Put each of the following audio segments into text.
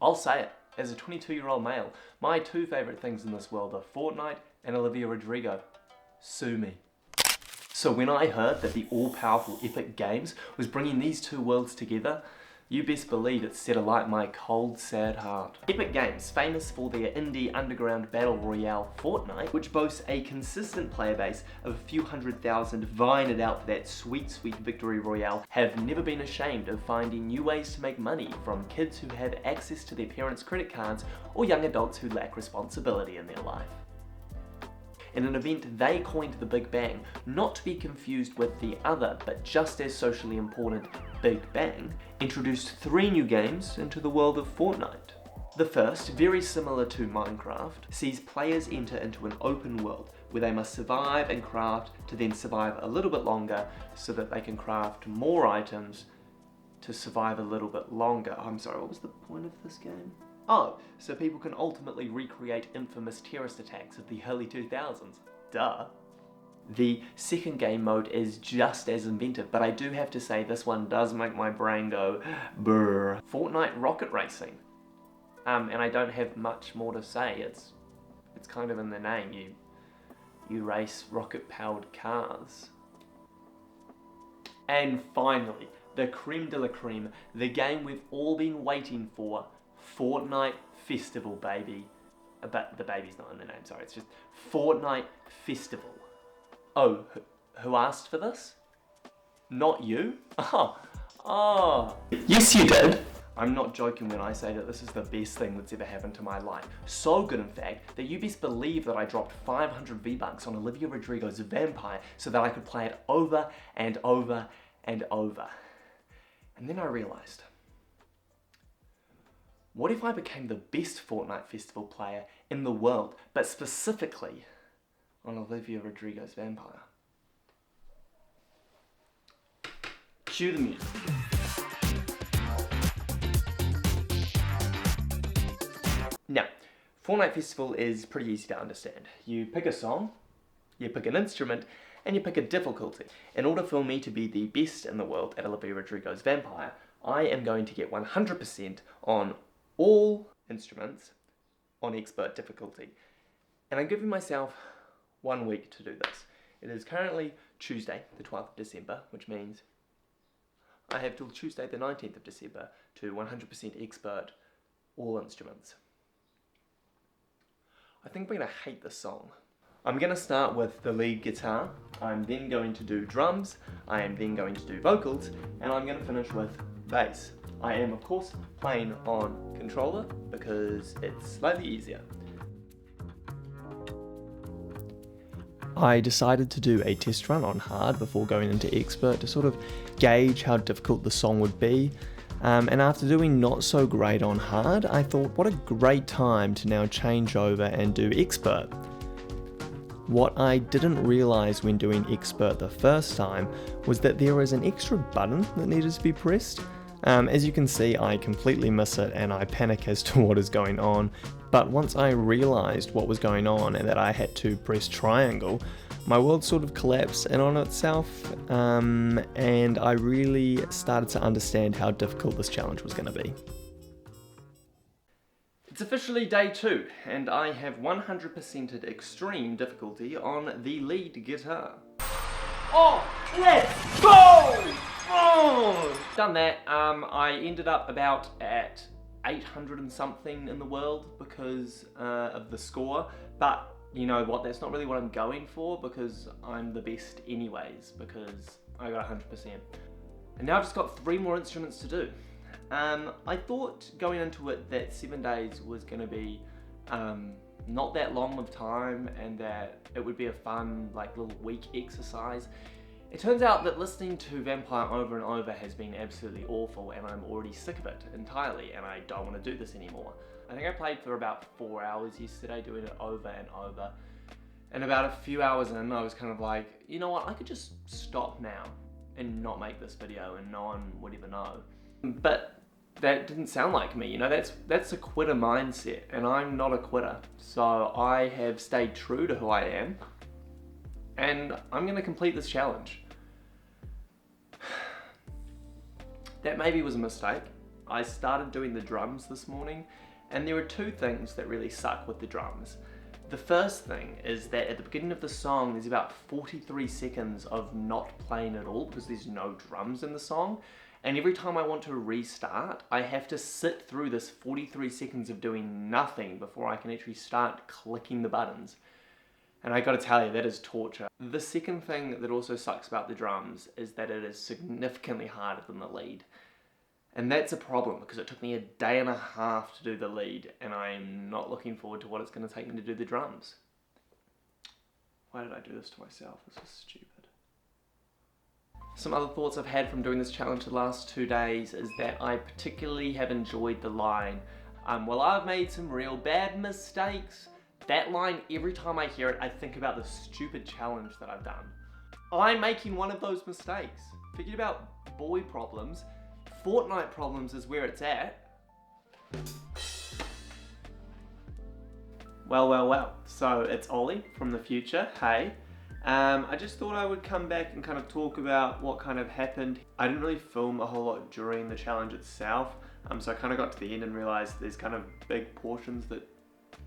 I'll say it, as a 22-year-old male, my two favourite things in this world are Fortnite and Olivia Rodrigo. Sue me. So when I heard that the all-powerful Epic Games was bringing these two worlds together, you best believe it set alight my cold, sad heart. Epic Games, famous for their indie underground battle royale Fortnite, which boasts a consistent player base of a few 100,000 vying it out for that sweet, sweet victory royale, have never been ashamed of finding new ways to make money from kids who have access to their parents' credit cards or young adults who lack responsibility in their life. In an event they coined the Big Bang, not to be confused with the other but just as socially important Big Bang, introduced 3 new games into the world of Fortnite. The first, very similar to Minecraft, sees players enter into an open world where they must survive and craft to then survive a little bit longer so that they can craft more items to survive a little bit longer. I'm sorry, what was the point of this game? Oh, so people can ultimately recreate infamous terrorist attacks of the early 2000s. Duh. The second game mode is just as inventive, but I do have to say this one does make my brain go brrr. Fortnite Rocket Racing. And I don't have much more to say. It's kind of in the name. You race rocket-powered cars. And finally, the creme de la creme, the game we've all been waiting for, Fortnite Festival, baby. But the baby's not in the name, sorry, it's just Fortnite Festival. Oh, who asked for this? Not you? Oh. Yes, you did. I'm not joking when I say that this is the best thing that's ever happened to my life. So good, in fact, that you best believe that I dropped 500 V-Bucks on Olivia Rodrigo's Vampire so that I could play it over and over and over. And then I realised, what if I became the best Fortnite Festival player in the world, but specifically on Olivia Rodrigo's Vampire? Cue the music. Now, Fortnite Festival is pretty easy to understand. You pick a song, you pick an instrument, and you pick a difficulty. In order for me to be the best in the world at Olivia Rodrigo's Vampire, I am going to get 100% on all instruments on expert difficulty. And I'm giving myself 1 week to do this. It is currently Tuesday, the 12th of December, which means I have till Tuesday, the 19th of December to 100% expert all instruments. I think I'm going to hate this song. I'm going to start with the lead guitar, I'm then going to do drums, I am then going to do vocals, and I'm going to finish with bass. I am of course playing on controller because it's slightly easier. I decided to do a test run on hard before going into expert to sort of gauge how difficult the song would be. And after doing not so great on hard, I thought what a great time to now change over and do expert. What I didn't realise when doing expert the first time was that there was an extra button that needed to be pressed. As you can see, I completely miss it and I panic as to what is going on, but once I realised what was going on and that I had to press triangle, my world sort of collapsed in on itself, and I really started to understand how difficult this challenge was going to be. It's officially day 2, and I have 100%ed extreme difficulty on the lead guitar. Oh, let's go! Oh! Done that. I ended up about at 800 and something in the world because of the score, but you know what, that's not really what I'm going for because I'm the best anyways, because I got 100%. And now I've just got 3 more instruments to do. I thought going into it that 7 days was going to be not that long of time and that it would be a fun like little week exercise. It turns out that listening to Vampire over and over has been absolutely awful and I'm already sick of it entirely and I don't want to do this anymore. I think I played for about 4 hours yesterday doing it over and over, and about a few hours in I was kind of like, you know what, I could just stop now and not make this video and no one would ever know. But that didn't sound like me, you know, that's a quitter mindset and I'm not a quitter. So I have stayed true to who I am and I'm going to complete this challenge. That maybe was a mistake. I started doing the drums this morning, and there are two things that really suck with the drums. The first thing is that at the beginning of the song, there's about 43 seconds of not playing at all because there's no drums in the song. And every time I want to restart, I have to sit through this 43 seconds of doing nothing before I can actually start clicking the buttons. And I gotta tell you, that is torture. The second thing that also sucks about the drums is that it is significantly harder than the lead. And that's a problem because it took me a day and a half to do the lead, and I am not looking forward to what it's gonna take me to do the drums. Why did I do this to myself? This is stupid. Some other thoughts I've had from doing this challenge the last 2 days is that I particularly have enjoyed the line, well, I've made some real bad mistakes. That line, every time I hear it, I think about the stupid challenge that I've done. I'm making one of those mistakes. Forget about boy problems. Fortnite problems is where it's at. Well. So it's Ollie from the future, hey. I just thought I would come back and kind of talk about what kind of happened. I didn't really film a whole lot during the challenge itself, so I kind of got to the end and realized there's kind of big portions that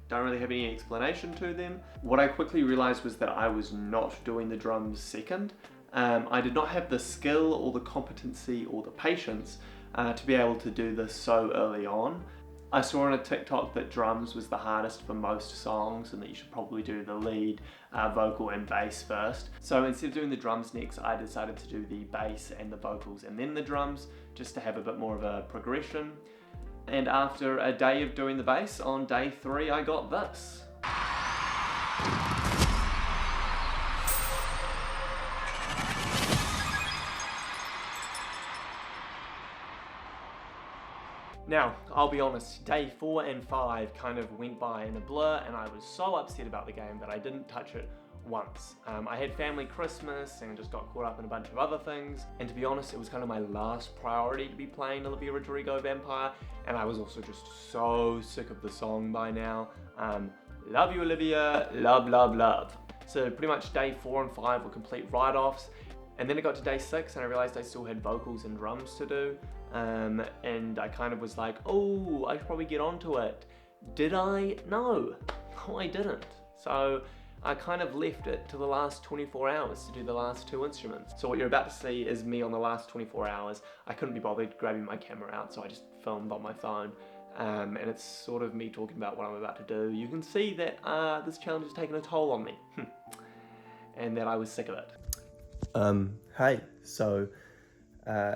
don't really have any explanation to them. What I quickly realized was that I was not doing the drums second. I did not have the skill or the competency or the patience to be able to do this so early on. I saw on a TikTok that drums was the hardest for most songs and that you should probably do the lead, vocal and bass first. So instead of doing the drums next, I decided to do the bass and the vocals and then the drums, just to have a bit more of a progression. And after a day of doing the bass, on day 3 I got this. Now, I'll be honest, day 4 and 5 kind of went by in a blur, and I was so upset about the game that I didn't touch it once. I had family Christmas and just got caught up in a bunch of other things, and to be honest, it was kind of my last priority to be playing Olivia Rodrigo Vampire, and I was also just so sick of the song by now. Love you, Olivia, love. So pretty much day 4 and 5 were complete write-offs, and then it got to day 6 and I realized I still had vocals and drums to do. And I kind of was like, oh, I should probably get onto it. Did I? No, I didn't. So I kind of left it to the last 24 hours to do the last 2 instruments. So what you're about to see is me on the last 24 hours. I couldn't be bothered grabbing my camera out, so I just filmed on my phone. And it's sort of me talking about what I'm about to do. You can see that this challenge has taken a toll on me. And that I was sick of it. Hey, so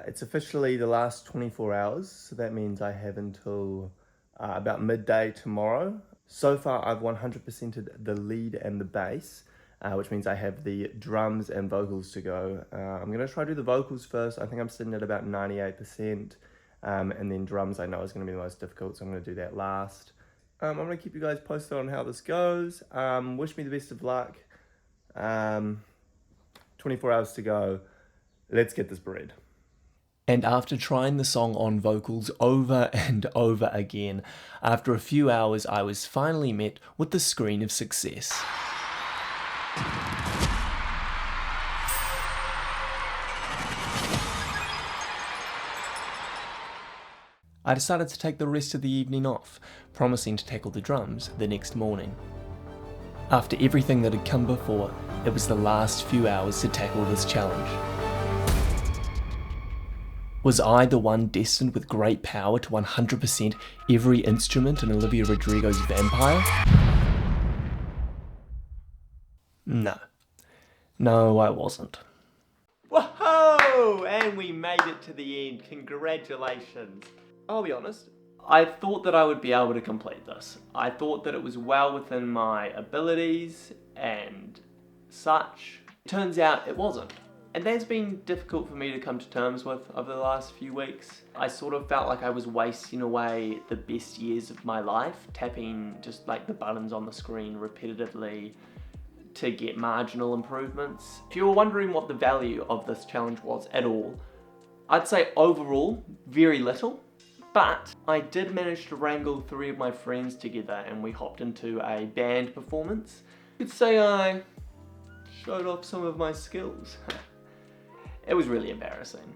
it's officially the last 24 hours, so that means I have until about midday tomorrow. So far I've 100%ed the lead and the bass, which means I have the drums and vocals to go. I'm going to try to do the vocals first. I think I'm sitting at about 98%, and then drums I know is going to be the most difficult, so I'm going to do that last. I'm going to keep you guys posted on how this goes. Wish me the best of luck. 24 hours to go. Let's get this bread. And after trying the song on vocals over and over again, after a few hours I was finally met with the screen of success. I decided to take the rest of the evening off, promising to tackle the drums the next morning. After everything that had come before, it was the last few hours to tackle this challenge. Was I the one destined with great power to 100% every instrument in Olivia Rodrigo's Vampire? No, I wasn't. Whoa! And we made it to the end. Congratulations. I'll be honest, I thought that I would be able to complete this. I thought that it was well within my abilities and such. Turns out it wasn't. And that's been difficult for me to come to terms with over the last few weeks. I sort of felt like I was wasting away the best years of my life, tapping just like the buttons on the screen repetitively to get marginal improvements. If you were wondering what the value of this challenge was at all, I'd say overall, very little. But I did manage to wrangle 3 of my friends together and we hopped into a band performance. You could say I showed off some of my skills. It was really embarrassing,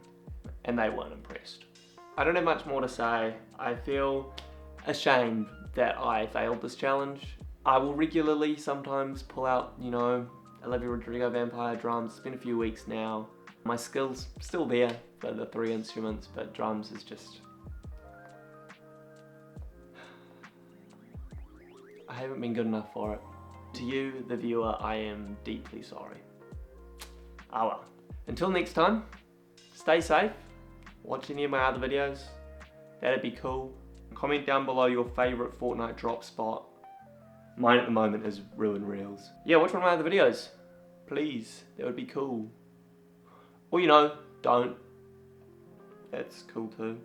and they weren't impressed. I don't have much more to say. I feel ashamed that I failed this challenge. I will regularly sometimes pull out, you know, Olivia Rodrigo vampire drums. It's been a few weeks now. My skills still there for the 3 instruments, but drums is just... I haven't been good enough for it. To you, the viewer, I am deeply sorry. Ah well. Until next time, stay safe. Watch any of my other videos. That'd be cool. Comment down below your favourite Fortnite drop spot. Mine at the moment is Ruin Reels. Yeah, watch one of my other videos. Please, that would be cool. Or you know, don't. That's cool too.